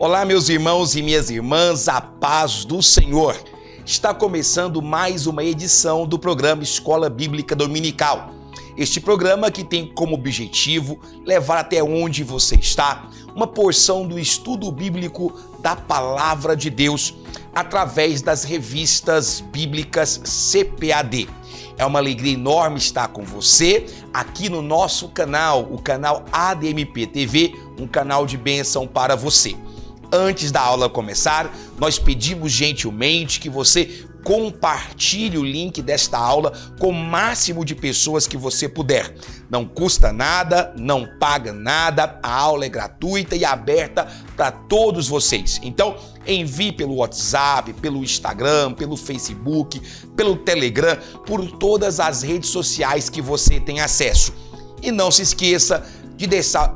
Olá, meus irmãos e minhas irmãs, a paz do Senhor. Está começando mais uma edição do programa Escola Bíblica Dominical. Este programa que tem como objetivo levar até onde você está uma porção do estudo bíblico da Palavra de Deus através das revistas bíblicas CPAD. É uma alegria enorme estar com você aqui no nosso canal, o canal ADMP TV, um canal de bênção para você. Antes da aula começar, nós pedimos gentilmente que você compartilhe o link desta aula com o máximo de pessoas que você puder. Não custa nada, não paga nada, a aula é gratuita e aberta para todos vocês. Então, envie pelo WhatsApp, pelo Instagram, pelo Facebook, pelo Telegram, por todas as redes sociais que você tem acesso. E não se esqueça de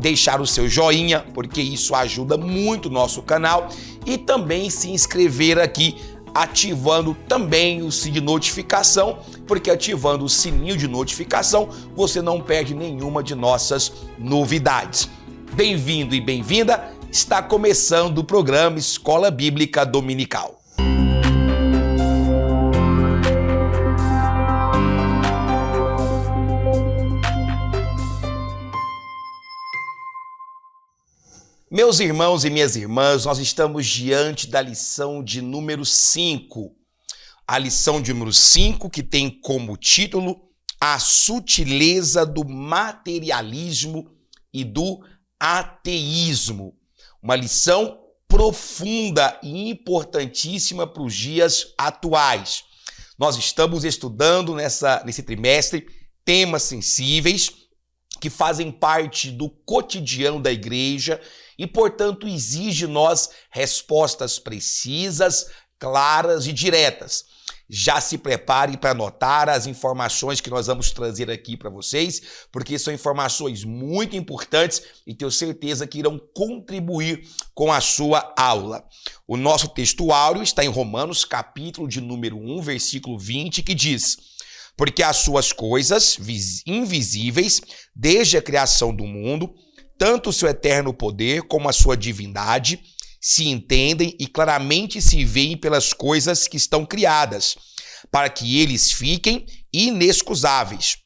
deixar o seu joinha, porque isso ajuda muito o nosso canal, e também se inscrever aqui, ativando também o sininho de notificação, porque ativando o sininho de notificação, você não perde nenhuma de nossas novidades. Bem-vindo e bem-vinda, está começando o programa Escola Bíblica Dominical. Meus irmãos e minhas irmãs, nós estamos diante da lição de número 5. A lição de número 5, que tem como título A Sutileza do Materialismo e do Ateísmo. Uma lição profunda e importantíssima para os dias atuais. Nós estamos estudando nesse trimestre temas sensíveis que fazem parte do cotidiano da igreja e, portanto, exige de nós respostas precisas, claras e diretas. Já se prepare para anotar as informações que nós vamos trazer aqui para vocês, porque são informações muito importantes e tenho certeza que irão contribuir com a sua aula. O nosso textuário está em Romanos, capítulo de número 1, versículo 20, que diz: porque as suas coisas invisíveis, desde a criação do mundo, tanto o seu eterno poder como a sua divindade, se entendem e claramente se veem pelas coisas que estão criadas, para que eles fiquem inexcusáveis.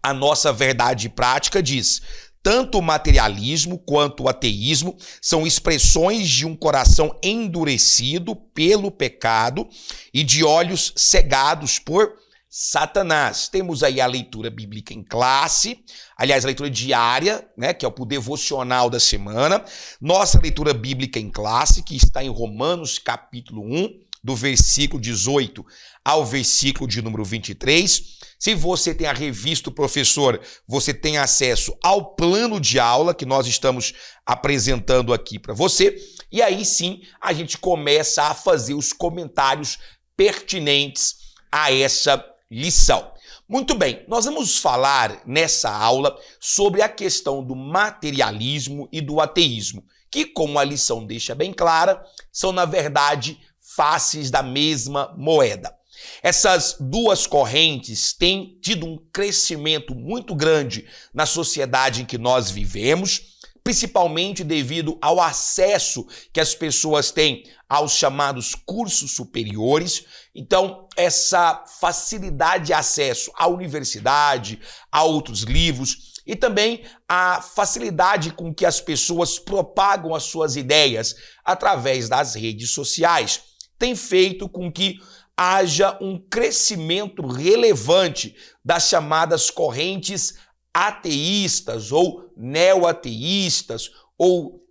A nossa verdade prática diz: tanto o materialismo quanto o ateísmo são expressões de um coração endurecido pelo pecado e de olhos cegados por Satanás. Temos aí a leitura bíblica em classe, aliás, a leitura diária, que é o devocional da semana. Nossa leitura bíblica em classe, que está em Romanos, capítulo 1, do versículo 18 ao versículo de número 23. Se você tem a revista do professor, você tem acesso ao plano de aula que nós estamos apresentando aqui para você. E aí sim, a gente começa a fazer os comentários pertinentes a essa lição. Muito bem, nós vamos falar nessa aula sobre a questão do materialismo e do ateísmo, que, como a lição deixa bem clara, são, na verdade, faces da mesma moeda. Essas duas correntes têm tido um crescimento muito grande na sociedade em que nós vivemos, principalmente devido ao acesso que as pessoas têm aos chamados cursos superiores. Então, essa facilidade de acesso à universidade, a outros livros e também a facilidade com que as pessoas propagam as suas ideias através das redes sociais tem feito com que haja um crescimento relevante das chamadas correntes ateístas ou neoateístas ou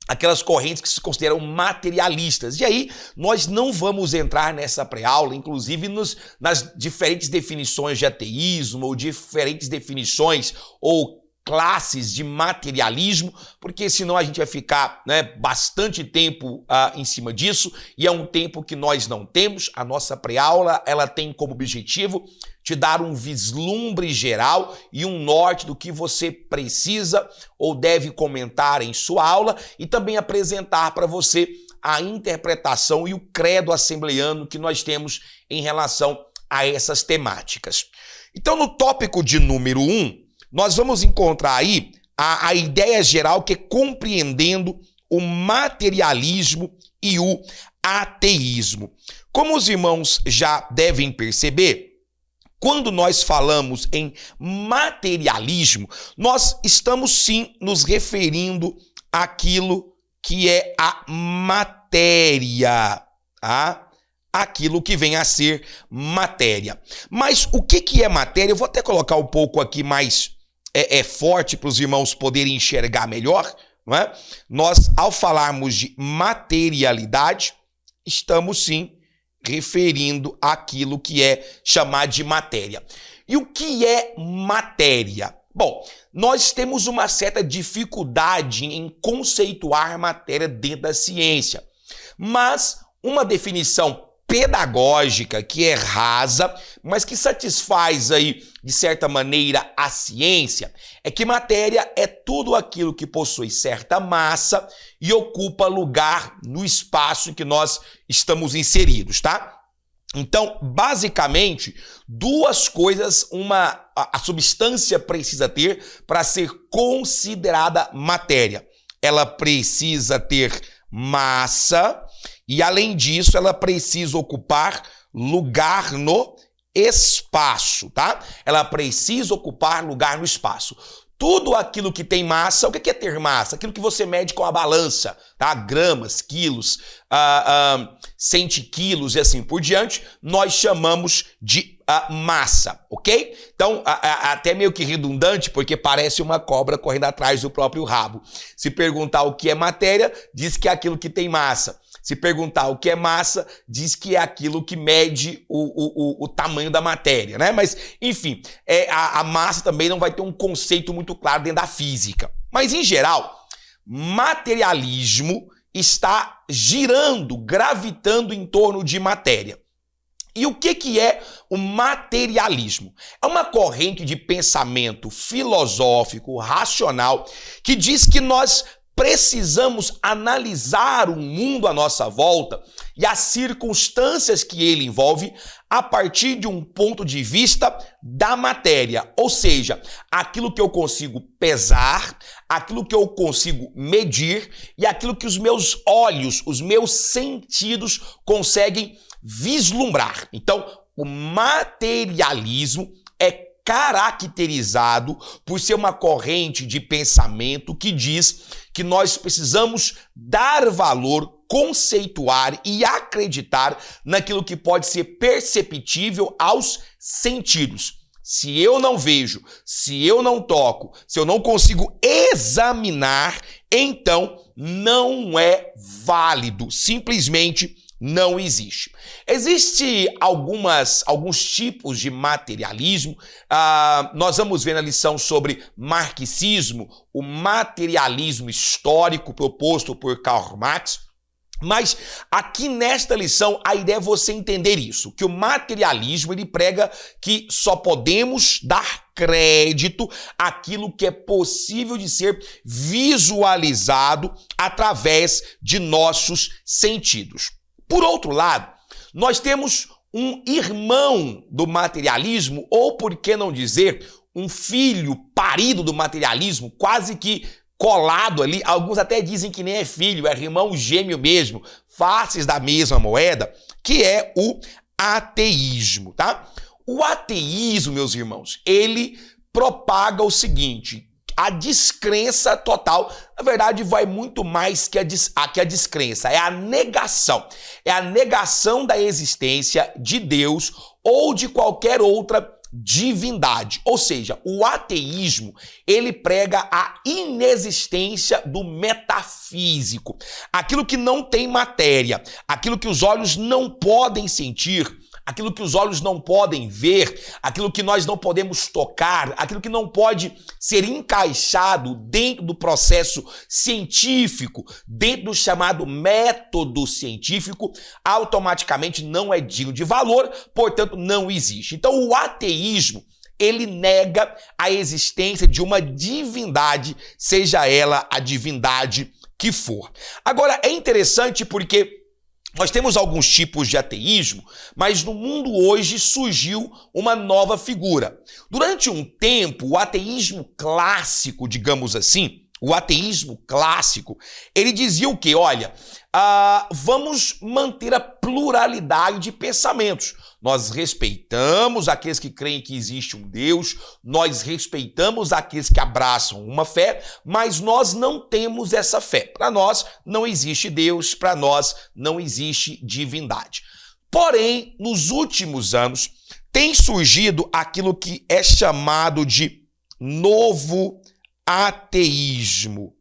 aquelas correntes que se consideram materialistas. E aí, nós não vamos entrar nessa pré-aula, inclusive nas diferentes definições de ateísmo ou diferentes definições ou classes de materialismo, porque senão a gente vai ficar bastante tempo em cima disso, e é um tempo que nós não temos. A nossa pré-aula, ela tem como objetivo te dar um vislumbre geral e um norte do que você precisa ou deve comentar em sua aula e também apresentar para você a interpretação e o credo assembleano que nós temos em relação a essas temáticas. Então, no tópico de número 1, nós vamos encontrar aí a ideia geral, que é compreendendo o materialismo e o ateísmo. Como os irmãos já devem perceber, quando nós falamos em materialismo, nós estamos sim nos referindo àquilo que é a matéria, tá? Aquilo que vem a ser matéria. Mas o que é matéria? Eu vou até colocar um pouco aqui mais forte para os irmãos poderem enxergar melhor, não é? Nós, ao falarmos de materialidade, estamos sim referindo àquilo que é chamado de matéria. E o que é matéria? Bom, nós temos uma certa dificuldade em conceituar matéria dentro da ciência, mas uma definição pedagógica que é rasa, mas que satisfaz aí, de certa maneira, a ciência, é que matéria é tudo aquilo que possui certa massa e ocupa lugar no espaço em que nós estamos inseridos, tá? Então, basicamente, duas coisas a substância precisa ter para ser considerada matéria. Ela precisa ter massa e, além disso, ela precisa ocupar lugar no espaço, tá? Ela precisa ocupar lugar no espaço. Tudo aquilo que tem massa, o que é ter massa? Aquilo que você mede com a balança, tá? Gramas, quilos, centiquilos e assim por diante, nós chamamos de massa, ok? Então, até meio que redundante, porque parece uma cobra correndo atrás do próprio rabo. Se perguntar o que é matéria, diz que é aquilo que tem massa. Se perguntar o que é massa, diz que é aquilo que mede o tamanho da matéria, né? Mas, enfim, a massa também não vai ter um conceito muito claro dentro da física. Mas, em geral, materialismo está girando, gravitando em torno de matéria. E o que é o materialismo? É uma corrente de pensamento filosófico, racional, que diz que nós precisamos analisar o mundo à nossa volta e as circunstâncias que ele envolve a partir de um ponto de vista da matéria, ou seja, aquilo que eu consigo pesar, aquilo que eu consigo medir e aquilo que os meus olhos, os meus sentidos conseguem vislumbrar. Então, o materialismo é caracterizado por ser uma corrente de pensamento que diz que nós precisamos dar valor, conceituar e acreditar naquilo que pode ser perceptível aos sentidos. Se eu não vejo, se eu não toco, se eu não consigo examinar, então não é válido, simplesmente não existe. Existem alguns tipos de materialismo. Nós vamos ver na lição sobre marxismo, o materialismo histórico proposto por Karl Marx. Mas aqui nesta lição a ideia é você entender isso, que o materialismo ele prega que só podemos dar crédito àquilo que é possível de ser visualizado através de nossos sentidos. Por outro lado, nós temos um irmão do materialismo, ou por que não dizer, um filho parido do materialismo, quase que colado ali. Alguns até dizem que nem é filho, é irmão gêmeo mesmo, faces da mesma moeda, que é o ateísmo, tá? O ateísmo, meus irmãos, ele propaga o seguinte: a descrença total. Na verdade, vai muito mais que a descrença. É a negação. É a negação da existência de Deus ou de qualquer outra divindade. Ou seja, o ateísmo, ele prega a inexistência do metafísico. Aquilo que não tem matéria, aquilo que os olhos não podem sentir, aquilo que os olhos não podem ver, aquilo que nós não podemos tocar, aquilo que não pode ser encaixado dentro do processo científico, dentro do chamado método científico, automaticamente não é digno de valor, portanto não existe. Então o ateísmo, ele nega a existência de uma divindade, seja ela a divindade que for. Agora é interessante porque nós temos alguns tipos de ateísmo, mas no mundo hoje surgiu uma nova figura. Durante um tempo, o ateísmo clássico, digamos assim, o ateísmo clássico, ele dizia o quê? Olha, vamos manter a pluralidade de pensamentos. Nós respeitamos aqueles que creem que existe um Deus, nós respeitamos aqueles que abraçam uma fé, mas nós não temos essa fé. Para nós não existe Deus, para nós não existe divindade. Porém, nos últimos anos, tem surgido aquilo que é chamado de novo ateísmo,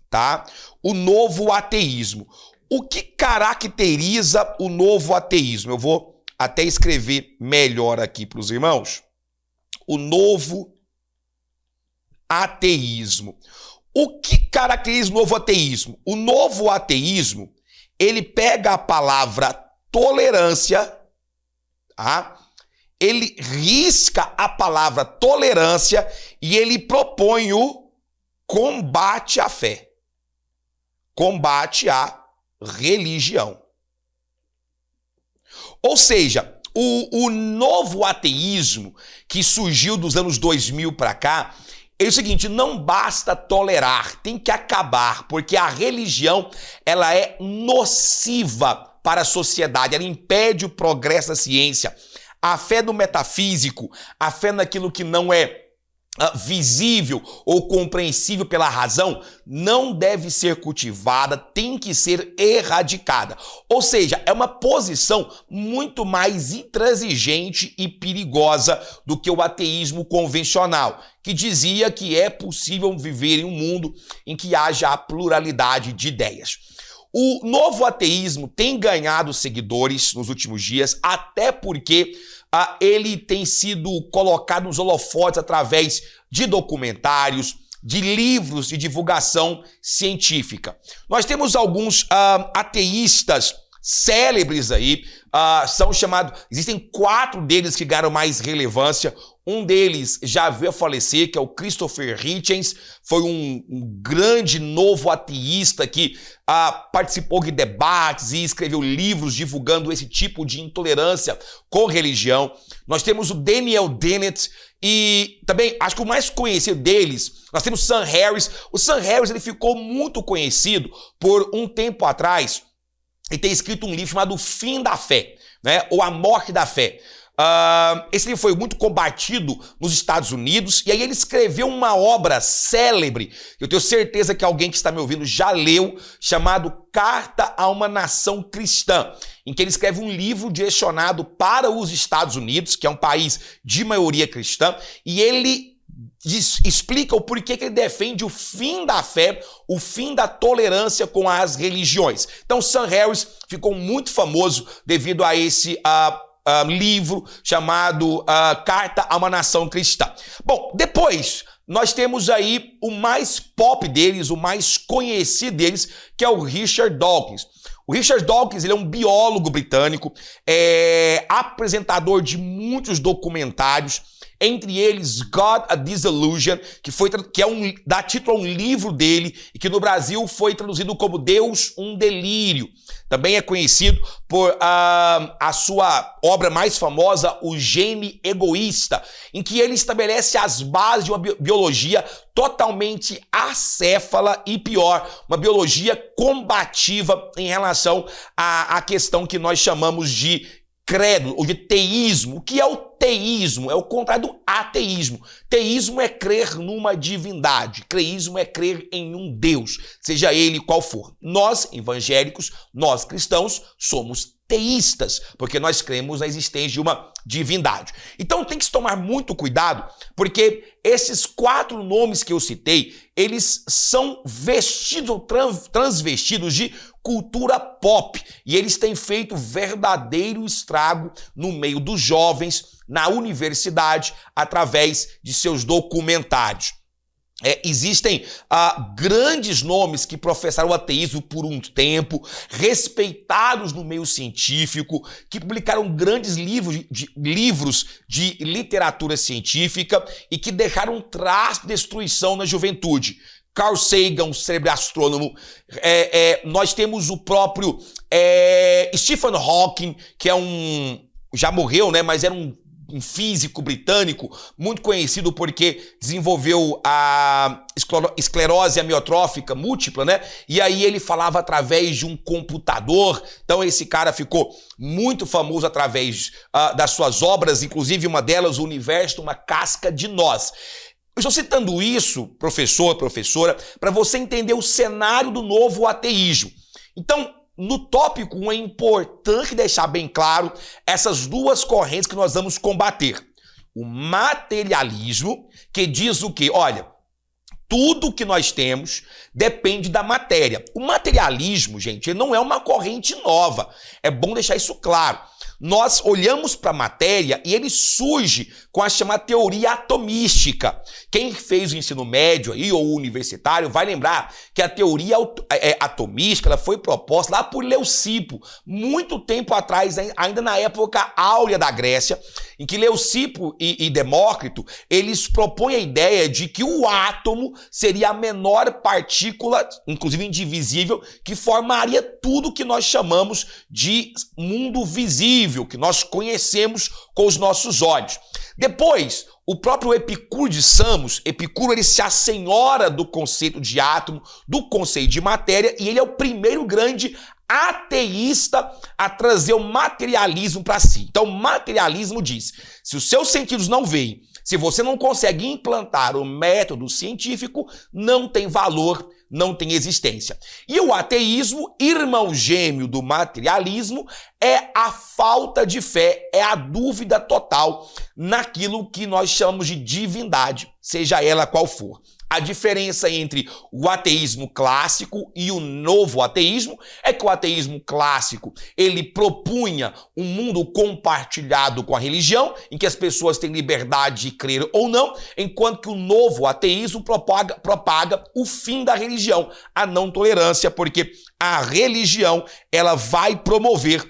tá? O novo ateísmo. O que caracteriza o novo ateísmo? Eu vou até escrever melhor aqui para os irmãos. O novo ateísmo. O que caracteriza o novo ateísmo? O novo ateísmo, ele pega a palavra tolerância, tá? Ele risca a palavra tolerância e ele propõe o combate à fé, combate à religião. Ou seja, o novo ateísmo que surgiu dos anos 2000 para cá é o seguinte: não basta tolerar, tem que acabar, porque a religião ela é nociva para a sociedade, ela impede o progresso da ciência. A fé no metafísico, a fé naquilo que não é visível ou compreensível pela razão, não deve ser cultivada, tem que ser erradicada. Ou seja, é uma posição muito mais intransigente e perigosa do que o ateísmo convencional, que dizia que é possível viver em um mundo em que haja a pluralidade de ideias. O novo ateísmo tem ganhado seguidores nos últimos dias, até porque ele tem sido colocado nos holofotes através de documentários, de livros de divulgação científica. Nós temos alguns ateístas célebres aí, são chamados, existem 4 deles que ganharam mais relevância. Um deles já veio a falecer, que é o Christopher Hitchens, foi um grande novo ateísta que participou de debates e escreveu livros divulgando esse tipo de intolerância com religião. Nós temos o Daniel Dennett e também, acho que o mais conhecido deles, nós temos Sam Harris. O Sam Harris ele ficou muito conhecido por um tempo atrás e tem escrito um livro chamado O Fim da Fé, né? Ou A Morte da Fé. Esse livro foi muito combatido nos Estados Unidos e aí ele escreveu uma obra célebre, eu tenho certeza que alguém que está me ouvindo já leu, chamado Carta a uma Nação Cristã, em que ele escreve um livro direcionado para os Estados Unidos, que é um país de maioria cristã, e ele explica o porquê que ele defende o fim da fé, o fim da tolerância com as religiões. Então Sam Harris ficou muito famoso devido a esse livro chamado Carta a uma Nação Cristã. Bom, depois nós temos aí o mais pop deles, o mais conhecido deles, que é o Richard Dawkins. O Richard Dawkins ele é um biólogo britânico, apresentador de muitos documentários, entre eles God a Disillusion, dá título a um livro dele e que no Brasil foi traduzido como Deus, um Delírio. Também é conhecido por a sua obra mais famosa, O Gene Egoísta, em que ele estabelece as bases de uma biologia totalmente acéfala e pior, uma biologia combativa em relação à questão que nós chamamos de credo ou de teísmo. O que é o teísmo? É o contrário do ateísmo. Teísmo é crer numa divindade. Creísmo é crer em um Deus, seja ele qual for. Nós, evangélicos, nós cristãos, somos teístas, porque nós cremos na existência de uma divindade. Então tem que se tomar muito cuidado, porque esses 4 nomes que eu citei, eles são vestidos, transvestidos de cultura pop, e eles têm feito verdadeiro estrago no meio dos jovens, na universidade, através de seus documentários. Existem grandes nomes que professaram o ateísmo por um tempo, respeitados no meio científico, que publicaram grandes livros de literatura científica e que deixaram um traço de destruição na juventude. Carl Sagan, um célebre astrônomo, nós temos o próprio Stephen Hawking, que já morreu, né, mas era um um físico britânico muito conhecido porque desenvolveu a esclerose amiotrófica múltipla, né? E aí ele falava através de um computador. Então esse cara ficou muito famoso através das suas obras, inclusive uma delas, O Universo, uma Casca de Nós. Eu estou citando isso, professor, professora, para você entender o cenário do novo ateísmo. Então, no tópico 1 é importante deixar bem claro essas duas correntes que nós vamos combater. O materialismo, que diz o quê? Olha, tudo que nós temos depende da matéria. O materialismo, gente, ele não é uma corrente nova. É bom deixar isso claro. Nós olhamos para a matéria e ele surge com a chamada teoria atomística. Quem fez o ensino médio aí, ou universitário vai lembrar que a teoria atomística ela foi proposta lá por Leucipo, muito tempo atrás, ainda na época áurea da Grécia, em que Leucipo e Demócrito, eles propõem a ideia de que o átomo seria a menor partícula, inclusive indivisível, que formaria tudo que nós chamamos de mundo visível, que nós conhecemos com os nossos olhos. Depois, o próprio Epicuro de Samos, Epicuro ele se assenhora do conceito de átomo, do conceito de matéria, e ele é o primeiro grande ateísta a trazer o materialismo para si. Então, o materialismo diz, se os seus sentidos não veem, se você não consegue implantar o método científico, não tem valor, não tem existência. E o ateísmo, irmão gêmeo do materialismo, é a falta de fé, é a dúvida total naquilo que nós chamamos de divindade, seja ela qual for. A diferença entre o ateísmo clássico e o novo ateísmo é que o ateísmo clássico, ele propunha um mundo compartilhado com a religião, em que as pessoas têm liberdade de crer ou não, enquanto que o novo ateísmo propaga o fim da religião, a não tolerância, porque a religião, ela vai promover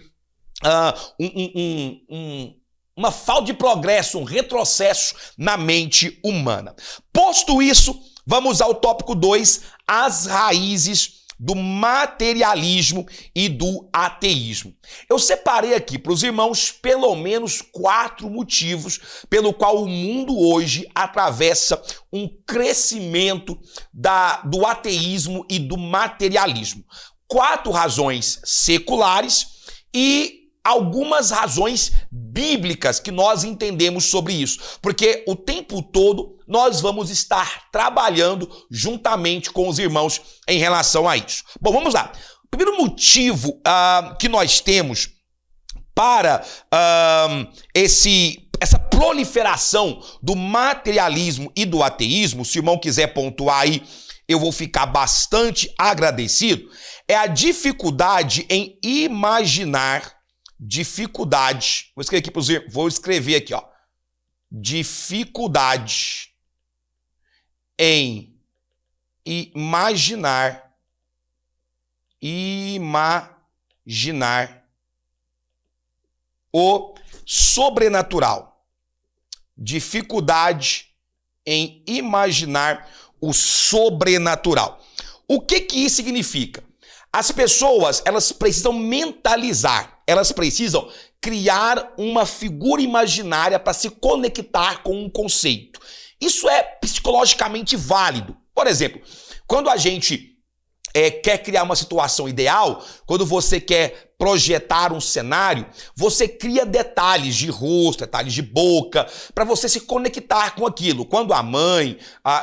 uma falta de progresso, um retrocesso na mente humana. Posto isso, vamos ao tópico 2, as raízes do materialismo e do ateísmo. Eu separei aqui para os irmãos pelo menos 4 motivos pelo qual o mundo hoje atravessa um crescimento do ateísmo e do materialismo. 4 razões seculares e algumas razões bíblicas que nós entendemos sobre isso, porque o tempo todo nós vamos estar trabalhando juntamente com os irmãos em relação a isso. Bom, vamos lá. O primeiro motivo que nós temos para essa proliferação do materialismo e do ateísmo, se o irmão quiser pontuar aí, eu vou ficar bastante agradecido, é a dificuldade em imaginar vou escrever aqui, ó. Dificuldade em imaginar o sobrenatural. Dificuldade em imaginar o sobrenatural. O que isso significa? As pessoas, elas precisam mentalizar, elas precisam criar uma figura imaginária para se conectar com um conceito. Isso é psicologicamente válido. Por exemplo, quando a gente quer criar uma situação ideal, quando você quer projetar um cenário, você cria detalhes de rosto, detalhes de boca, para você se conectar com aquilo. Quando a mãe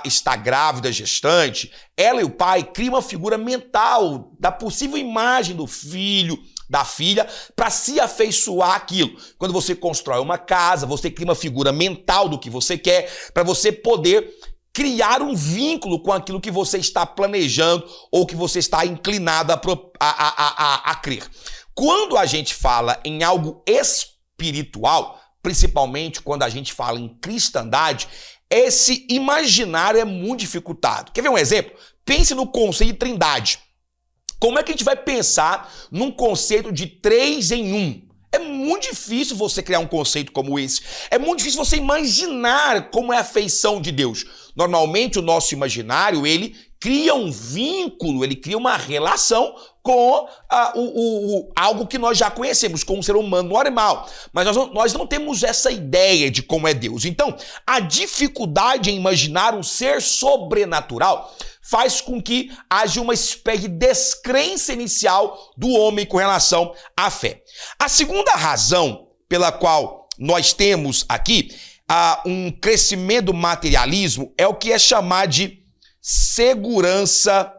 está grávida, gestante, ela e o pai criam uma figura mental da possível imagem do filho, da filha, para se afeiçoar aquilo. Quando você constrói uma casa, você cria uma figura mental do que você quer, para você poder criar um vínculo com aquilo que você está planejando ou que você está inclinado a crer. Quando a gente fala em algo espiritual, principalmente quando a gente fala em cristandade, esse imaginário é muito dificultado. Quer ver um exemplo? Pense no conceito de trindade. Como é que a gente vai pensar num conceito de 3 em 1? É muito difícil você criar um conceito como esse. É muito difícil você imaginar como é a feição de Deus. Normalmente o nosso imaginário, ele cria um vínculo, ele cria uma relação com algo que nós já conhecemos, com um ser humano normal. Mas nós não temos essa ideia de como é Deus. Então, a dificuldade em imaginar um ser sobrenatural faz com que haja uma espécie de descrença inicial do homem com relação à fé. A segunda razão pela qual nós temos aqui um crescimento do materialismo é o que é chamado de segurança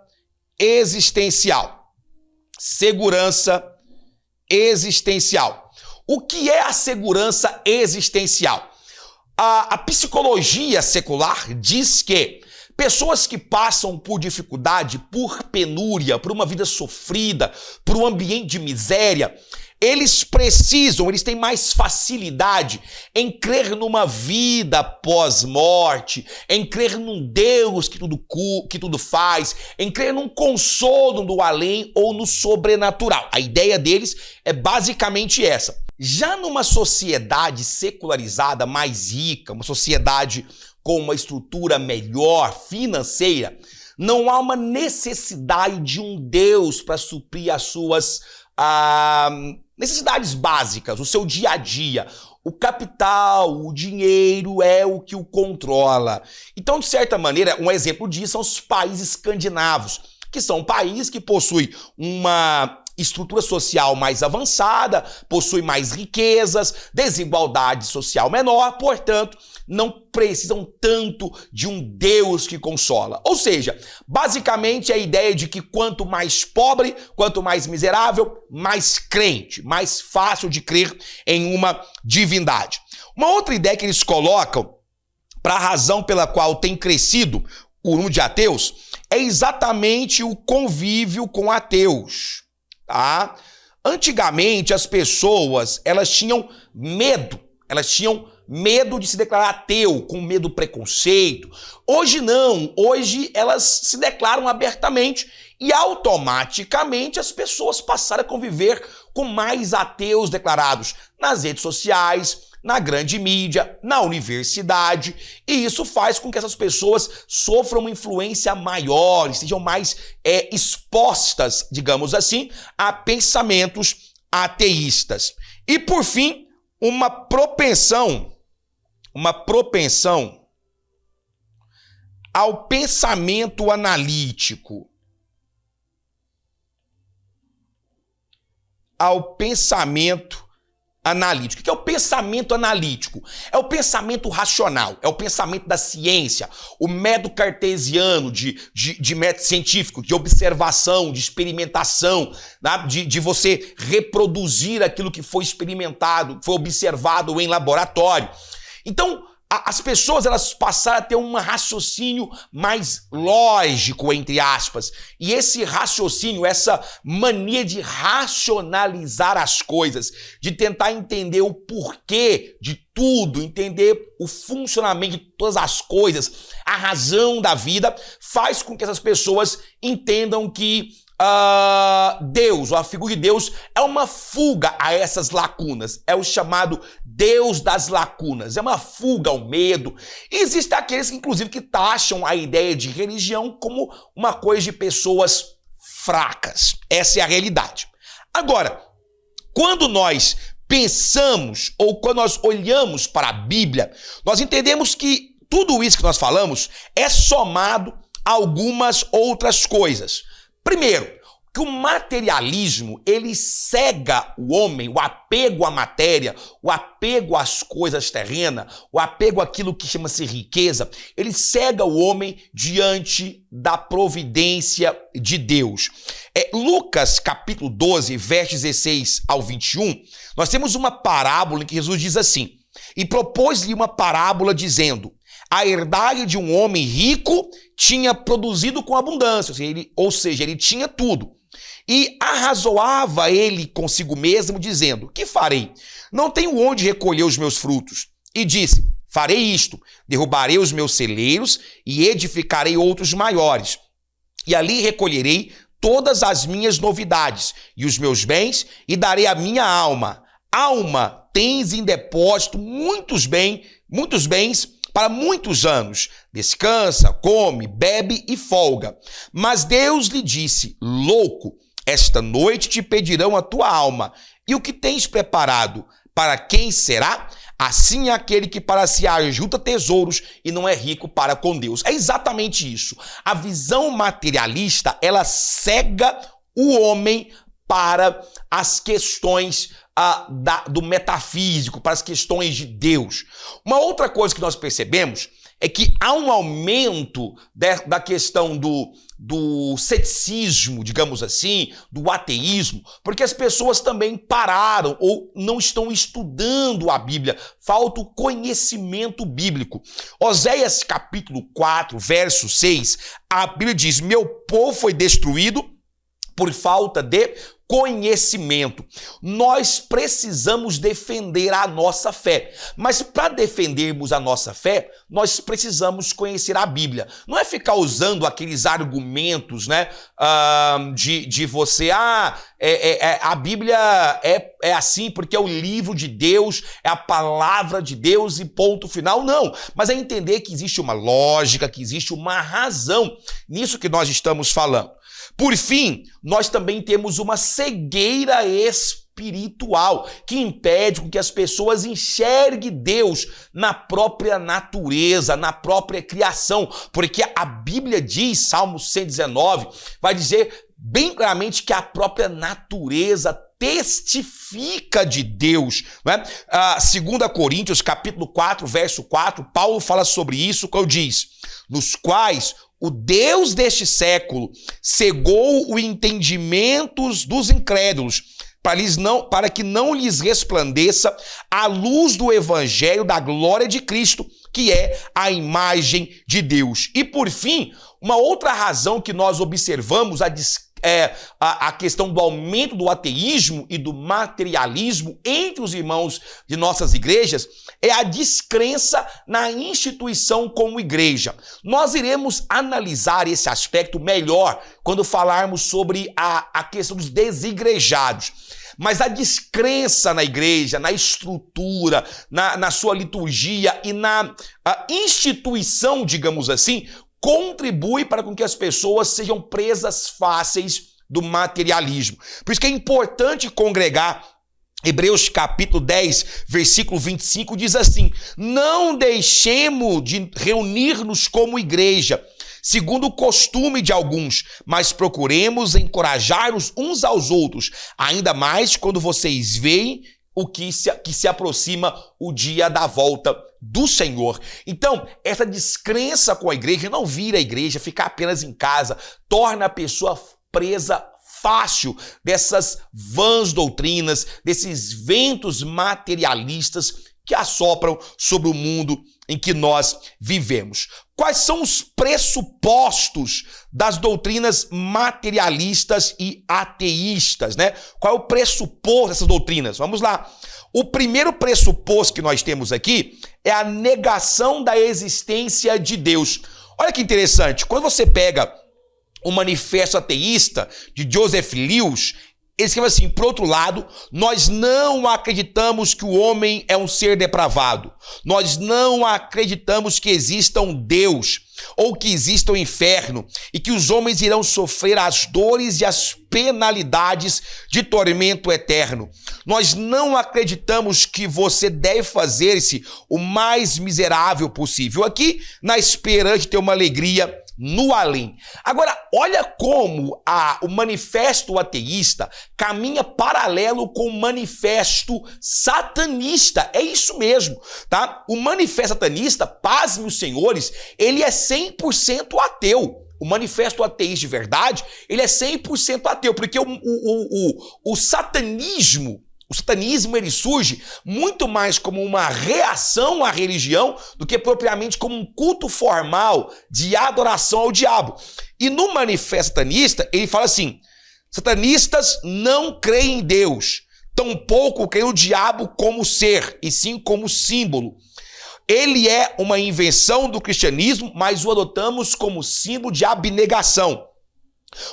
existencial. Segurança existencial. O que é a segurança existencial? A psicologia secular diz que pessoas que passam por dificuldade, por penúria, por uma vida sofrida, por um ambiente de miséria, eles têm mais facilidade em crer numa vida pós-morte, em crer num Deus que tudo faz, em crer num consolo do além ou no sobrenatural. A ideia deles é basicamente essa. Já numa sociedade secularizada mais rica, uma sociedade com uma estrutura melhor, financeira, não há uma necessidade de um Deus para suprir as suas necessidades básicas, o seu dia a dia. O capital, o dinheiro é o que o controla. Então, de certa maneira, um exemplo disso são os países escandinavos, que são países que possuem uma estrutura social mais avançada, possuem mais riquezas, desigualdade social menor, portanto, não precisam tanto de um Deus que consola. Ou seja, basicamente a ideia de que quanto mais pobre, quanto mais miserável, mais crente, mais fácil de crer em uma divindade. Uma outra ideia que eles colocam para a razão pela qual tem crescido o número de ateus é exatamente o convívio com ateus. Tá? Antigamente as pessoas elas tinham medo de se declarar ateu, com medo do preconceito. Hoje não, hoje elas se declaram abertamente e automaticamente as pessoas passaram a conviver com mais ateus declarados nas redes sociais, na grande mídia, na universidade, e isso faz com que essas pessoas sofram uma influência maior, sejam mais expostas, digamos assim, a pensamentos ateístas. E por fim, uma propensão ao pensamento analítico. Ao pensamento analítico. O que é o pensamento analítico? É o pensamento racional, é o pensamento da ciência, o método cartesiano de método científico, de observação, de experimentação, tá? de você reproduzir aquilo que foi experimentado, foi observado em laboratório. Então, as pessoas elas passaram a ter um raciocínio mais lógico, entre aspas. E esse raciocínio, essa mania de racionalizar as coisas, de tentar entender o porquê de tudo, entender o funcionamento de todas as coisas, a razão da vida, faz com que essas pessoas entendam que Deus, ou a figura de Deus, é uma fuga a essas lacunas. É o chamado Deus das lacunas. É uma fuga ao medo. E existem aqueles que, inclusive, que taxam a ideia de religião como uma coisa de pessoas fracas. Essa é a realidade. Agora, quando nós pensamos ou quando nós olhamos para a Bíblia, nós entendemos que tudo isso que nós falamos é somado a algumas outras coisas. Primeiro, que o materialismo, ele cega o homem, o apego à matéria, o apego às coisas terrenas, o apego àquilo que chama-se riqueza, ele cega o homem diante da providência de Deus. Lucas, capítulo 12, versos 16 ao 21, nós temos uma parábola em que Jesus diz assim: e propôs-lhe uma parábola dizendo: a herdade de um homem rico tinha produzido com abundância, ou seja, ele tinha tudo. E arrazoava ele consigo mesmo, dizendo: que farei? Não tenho onde recolher os meus frutos. E disse: farei isto, derrubarei os meus celeiros e edificarei outros maiores. E ali recolherei todas as minhas novidades e os meus bens e darei à minha alma: alma, tens em depósito muitos bens para muitos anos. Descansa, come, bebe e folga. Mas Deus lhe disse: louco, esta noite te pedirão a tua alma. E o que tens preparado? Para quem será? Assim é aquele que para si ajunta tesouros e não é rico para com Deus. É exatamente isso. A visão materialista, ela cega o homem para as questões do metafísico, para as questões de Deus. Uma outra coisa que nós percebemos é que há um aumento da questão do ceticismo, digamos assim, do ateísmo, porque as pessoas também pararam ou não estão estudando a Bíblia, falta o conhecimento bíblico. Oséias capítulo 4, verso 6, a Bíblia diz: meu povo foi destruído por falta de conhecimento. Nós precisamos defender a nossa fé, mas para defendermos a nossa fé, nós precisamos conhecer a Bíblia. Não é ficar usando aqueles argumentos, né, de você, a Bíblia é assim porque é o livro de Deus, é a palavra de Deus e ponto final. Não, mas é entender que existe uma lógica, que existe uma razão nisso que nós estamos falando. Por fim, nós também temos uma cegueira espiritual que impede que as pessoas enxerguem Deus na própria natureza, na própria criação, porque a Bíblia diz, Salmo 119, vai dizer bem claramente que a própria natureza testifica de Deus, né? 2 Coríntios capítulo 4, verso 4, Paulo fala sobre isso, quando diz: nos quais o Deus deste século cegou o entendimento dos incrédulos, para que não lhes resplandeça a luz do evangelho da glória de Cristo, que é a imagem de Deus. E por fim, uma outra razão que nós observamos a questão do aumento do ateísmo e do materialismo entre os irmãos de nossas igrejas é a descrença na instituição como igreja. Nós iremos analisar esse aspecto melhor quando falarmos sobre a questão dos desigrejados. Mas a descrença na igreja, na estrutura, na sua liturgia e na instituição, digamos assim, contribui para com que as pessoas sejam presas fáceis do materialismo. Por isso que é importante congregar. Hebreus capítulo 10, versículo 25 diz assim: não deixemos de reunir-nos como igreja, segundo o costume de alguns, mas procuremos encorajar-nos uns aos outros, ainda mais quando vocês veem que se aproxima o dia da volta do Senhor. Então, essa descrença com a igreja, não vir à igreja, ficar apenas em casa, torna a pessoa presa fácil dessas vãs doutrinas, desses ventos materialistas que assopram sobre o mundo em que nós vivemos. Quais são os pressupostos das doutrinas materialistas e ateístas, né? Qual é o pressuposto dessas doutrinas? Vamos lá. O primeiro pressuposto que nós temos aqui é a negação da existência de Deus. Olha que interessante, quando você pega o Manifesto Ateísta de Joseph Lewis, ele escreve assim: por outro lado, nós não acreditamos que o homem é um ser depravado. Nós não acreditamos que exista um Deus ou que exista um inferno e que os homens irão sofrer as dores e as penalidades de tormento eterno. Nós não acreditamos que você deve fazer-se o mais miserável possível aqui, na esperança de ter uma alegria no além. Agora, olha como o manifesto ateísta caminha paralelo com o manifesto satanista. É isso mesmo, tá? O manifesto satanista, pasme os senhores, ele é 100% ateu. O manifesto ateísta de verdade, ele é 100% ateu, porque o satanismo, ele surge muito mais como uma reação à religião do que propriamente como um culto formal de adoração ao diabo. E no manifesto satanista, ele fala assim: satanistas não creem em Deus, tampouco creem no diabo como ser, e sim como símbolo. Ele é uma invenção do cristianismo, mas o adotamos como símbolo de abnegação.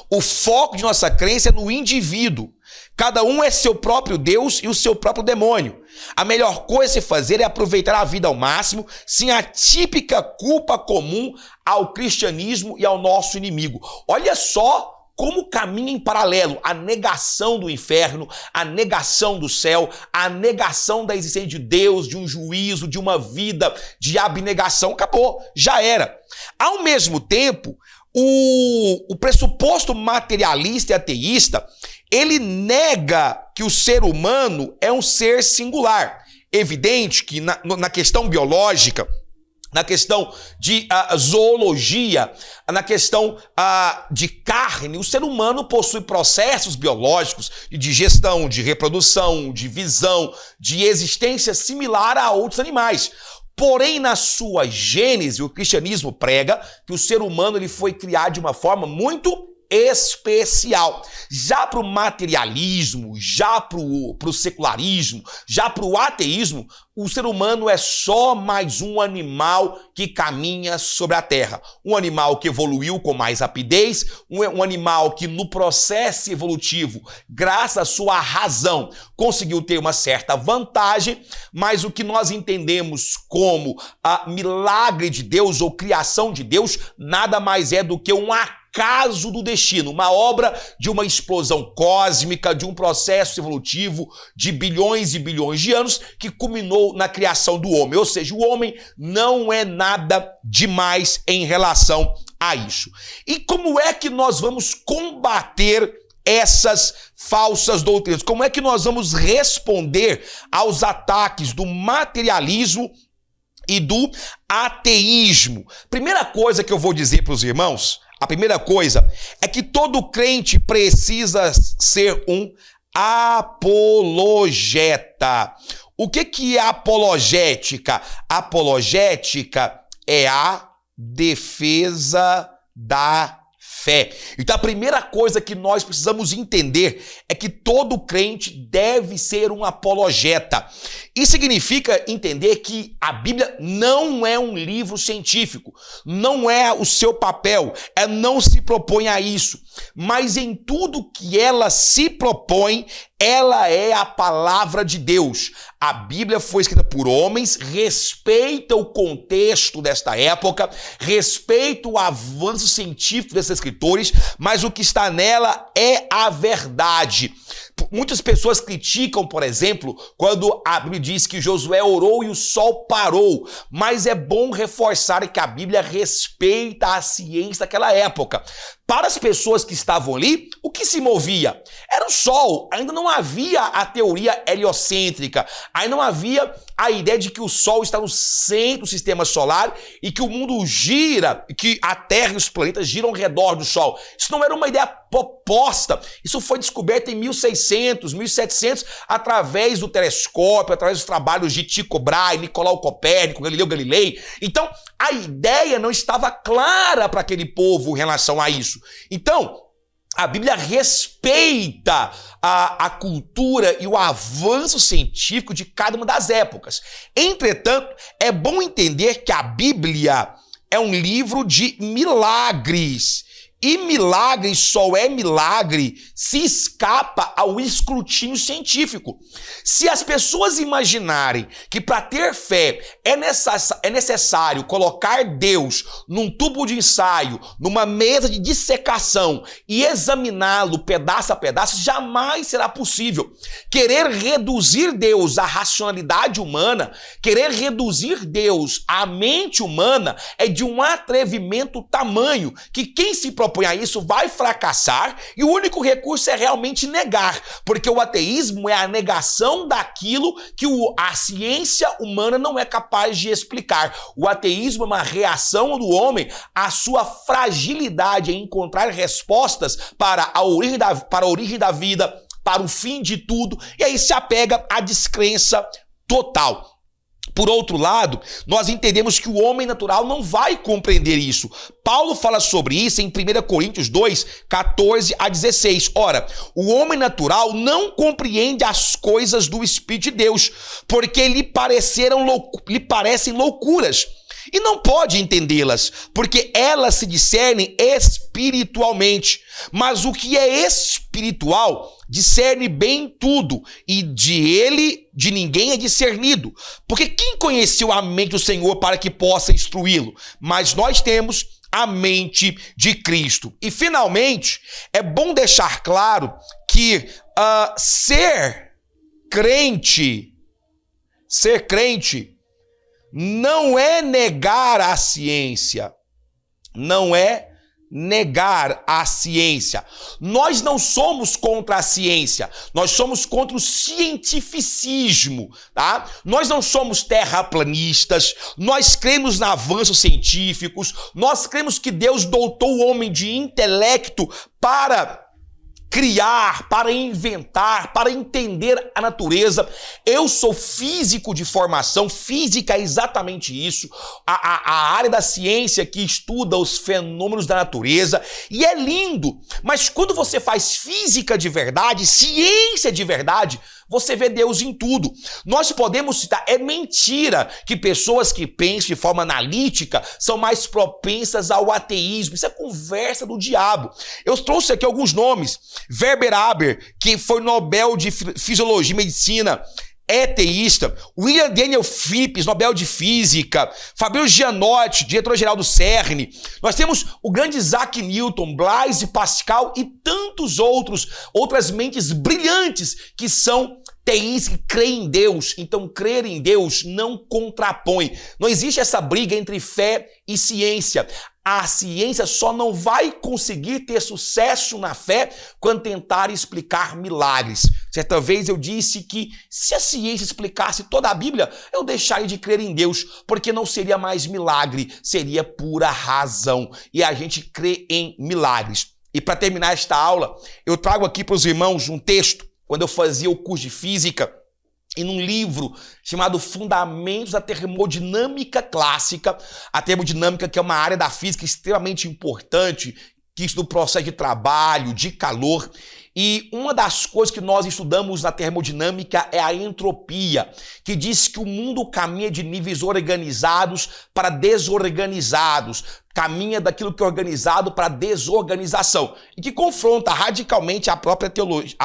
O foco de nossa crença é no indivíduo. Cada um é seu próprio Deus e o seu próprio demônio. A melhor coisa a se fazer é aproveitar a vida ao máximo, sem a típica culpa comum ao cristianismo e ao nosso inimigo. Olha só como caminha em paralelo a negação do inferno, a negação do céu, a negação da existência de Deus, de um juízo, de uma vida de abnegação. Acabou, já era. Ao mesmo tempo, o pressuposto materialista e ateísta, ele nega que o ser humano é um ser singular. Evidente que na questão biológica, na questão de zoologia, na questão de carne, o ser humano possui processos biológicos de digestão, de reprodução, de visão, de existência similar a outros animais. Porém, na sua gênese, o cristianismo prega que o ser humano ele foi criado de uma forma muito especial. Já para o materialismo, já para o secularismo, já para o ateísmo, o ser humano é só mais um animal que caminha sobre a terra. Um animal que evoluiu com mais rapidez, um animal que no processo evolutivo, graças à sua razão, conseguiu ter uma certa vantagem, mas o que nós entendemos como milagre de Deus ou criação de Deus, nada mais é do que um acaso do destino, uma obra de uma explosão cósmica, de um processo evolutivo de bilhões e bilhões de anos que culminou na criação do homem. Ou seja, o homem não é nada demais em relação a isso. E como é que nós vamos combater essas falsas doutrinas? Como é que nós vamos responder aos ataques do materialismo e do ateísmo? Primeira coisa que eu vou dizer para os irmãos, a primeira coisa é que todo crente precisa ser um apologeta. O que é apologética? Apologética é a defesa da fé. Então a primeira coisa que nós precisamos entender é que todo crente deve ser um apologeta. Isso significa entender que a Bíblia não é um livro científico, não é o seu papel, não se propõe a isso, mas em tudo que ela se propõe, ela é a palavra de Deus. A Bíblia foi escrita por homens, respeita o contexto desta época, respeita o avanço científico desses escritores, mas o que está nela é a verdade. Muitas pessoas criticam, por exemplo, quando a Bíblia diz que Josué orou e o sol parou, mas é bom reforçar que a Bíblia respeita a ciência daquela época. Para as pessoas que estavam ali, o que se movia? Era o sol. Ainda não havia a teoria heliocêntrica, ainda não havia a ideia de que o sol está no centro do sistema solar e que o mundo gira, que a Terra e os planetas giram ao redor do sol. Isso não era uma ideia proposta. Isso foi descoberto em 1600, 1700, através do telescópio, através dos trabalhos de Tycho Brahe, Nicolau Copérnico, Galileu Galilei. Então, a ideia não estava clara para aquele povo em relação a isso. Então, a Bíblia respeita a cultura e o avanço científico de cada uma das épocas. Entretanto, é bom entender que a Bíblia é um livro de milagres. E milagre só é milagre se escapa ao escrutínio científico. Se as pessoas imaginarem que para ter fé é necessário colocar Deus num tubo de ensaio, numa mesa de dissecação e examiná-lo pedaço a pedaço, jamais será possível. Querer reduzir Deus à racionalidade humana, querer reduzir Deus à mente humana é de um atrevimento tamanho que quem se propõe a isso vai fracassar e o único recurso é realmente negar, porque o ateísmo é a negação daquilo que a ciência humana não é capaz de explicar. O ateísmo é uma reação do homem à sua fragilidade em encontrar respostas para a origem da vida, para o fim de tudo, e aí se apega à descrença total. Por outro lado, nós entendemos que o homem natural não vai compreender isso. Paulo fala sobre isso em 1 Coríntios 2, 14 a 16. Ora, o homem natural não compreende as coisas do Espírito de Deus, porque lhe parecem loucuras e não pode entendê-las, porque elas se discernem espiritualmente. Mas o que é espiritual discerne bem tudo, e de ninguém é discernido. Porque quem conheceu a mente do Senhor para que possa instruí-lo? Mas nós temos a mente de Cristo. E finalmente, é bom deixar claro que ser crente não é negar a ciência. Não é negar a ciência. Nós não somos contra a ciência, nós somos contra o cientificismo, tá? Nós não somos terraplanistas, nós cremos em avanços científicos, nós cremos que Deus dotou o homem de intelecto para criar, para inventar, para entender a natureza. Eu sou físico de formação, física é exatamente isso, a área da ciência que estuda os fenômenos da natureza, e é lindo, mas quando você faz física de verdade, ciência de verdade, você vê Deus em tudo. Nós podemos citar, é mentira que pessoas que pensam de forma analítica são mais propensas ao ateísmo. Isso é conversa do diabo. Eu trouxe aqui alguns nomes. Werner Haber, que foi Nobel de Fisiologia e Medicina, é teísta. William Daniel Phillips, Nobel de Física. Fabio Gianotti, diretor-geral do CERN. Nós temos o grande Isaac Newton, Blaise Pascal e tantos outras mentes brilhantes que são teístas, que creem em Deus. Então, crer em Deus não contrapõe. Não existe essa briga entre fé e ciência. A ciência só não vai conseguir ter sucesso na fé quando tentar explicar milagres. Certa vez eu disse que se a ciência explicasse toda a Bíblia, eu deixaria de crer em Deus, porque não seria mais milagre, seria pura razão. E a gente crê em milagres. E para terminar esta aula, eu trago aqui para os irmãos um texto, quando eu fazia o curso de física, e num livro chamado Fundamentos da Termodinâmica Clássica, a termodinâmica que é uma área da física extremamente importante, que estuda o processo de trabalho, de calor, e uma das coisas que nós estudamos na termodinâmica é a entropia, que diz que o mundo caminha de níveis organizados para desorganizados, caminha daquilo que é organizado para desorganização, e que confronta radicalmente a própria teologia,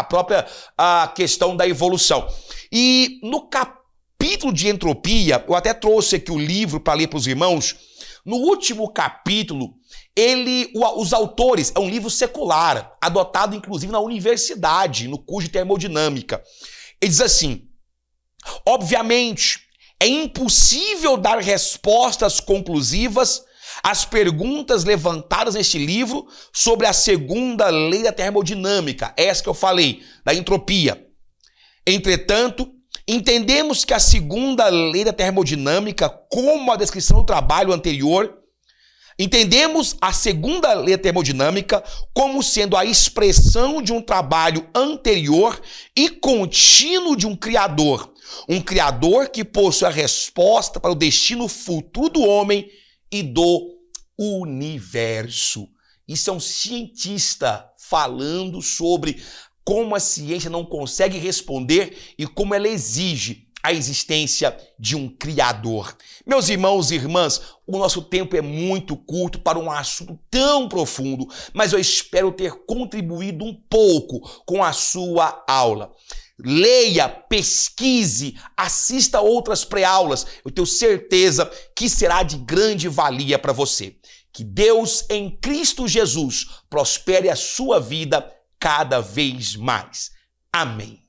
a questão da evolução. E no capítulo de entropia, eu até trouxe aqui o livro para ler para os irmãos. No último capítulo, os autores, é um livro secular, adotado inclusive na universidade, no curso de termodinâmica. Ele diz assim: obviamente, é impossível dar respostas conclusivas às perguntas levantadas neste livro sobre a segunda lei da termodinâmica, essa que eu falei, da entropia. Entretanto, entendemos que a segunda lei da termodinâmica, como a descrição do trabalho anterior, entendemos a segunda lei da termodinâmica como sendo a expressão de um trabalho anterior e contínuo de um criador que possui a resposta para o destino futuro do homem e do universo. Isso é um cientista falando sobre como a ciência não consegue responder e como ela exige a existência de um criador. Meus irmãos e irmãs, o nosso tempo é muito curto para um assunto tão profundo, mas eu espero ter contribuído um pouco com a sua aula. Leia, pesquise, assista a outras pré-aulas. Eu tenho certeza que será de grande valia para você. Que Deus em Cristo Jesus prospere a sua vida cada vez mais. Amém.